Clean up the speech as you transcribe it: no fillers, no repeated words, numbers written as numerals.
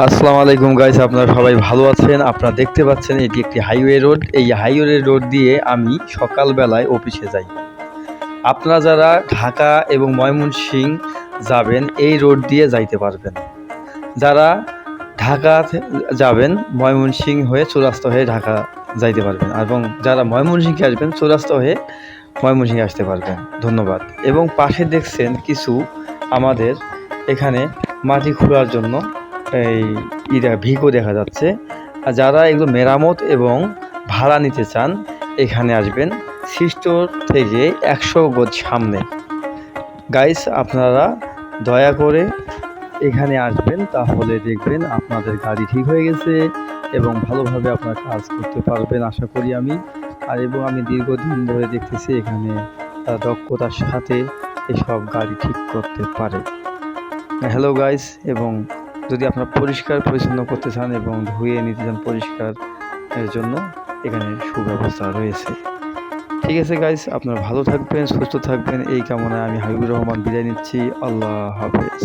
আসসালামু আলাইকুম গাইস, আপনারা সবাই ভালো আছেন। আপনারা দেখতে পাচ্ছেন এটি একটি হাইওয়ে রোড। এই হাইওয়ে রোড দিয়ে আমি সকালবেলায় অফিসে যাই। আপনারা যারা ঢাকা এবং ময়মনসিংহ যাবেন এই রোড দিয়ে যাইতে পারবেন। যারা ঢাকা যাবেন ময়মনসিংহ হয়ে চৌরাস্তা হয়ে ঢাকা যাইতে পারবেন, এবং যারা ময়মনসিংহে আসবেন চৌরাস্তা হয়ে ময়মনসিংহে আসতে পারবেন। ধন্যবাদ। এবং পাশে দেখছেন কিছু আমাদের এখানে মাটি খোঁড়ার জন্য এই ভিগো দেখা যাচ্ছে। আর যারা এগুলো মেরামত এবং ভাড়া নিতে চান এখানে আসবেন, সিস্টোর থেকে 100 গজ সামনে। গাইস, আপনারা দয়া করে এখানে আসবেন, তাহলে দেখবেন আপনাদের গাড়ি ঠিক হয়ে গেছে এবং ভালোভাবে আপনারা কাজ করতে পারবেন আশা করি আমি। এবং আমি দীর্ঘদিন ধরে দেখতেছি এখানে দক্ষতার সাথে এসব গাড়ি ঠিক করতে পারে। হ্যালো গাইস, এবং যদি আপনারা পরিষ্কার পরিচ্ছন্ন করতে চান এবং ধুয়ে নিতে চান পরিষ্কার এর জন্য এখানে সুব্যবস্থা রয়েছে। ঠিক আছে গাইস, আপনারা ভালো থাকবেন, সুস্থ থাকবেন এই কামনায় আমি হাবিবুর রহমান বিদায় নিচ্ছি। আল্লাহ হাফেজ।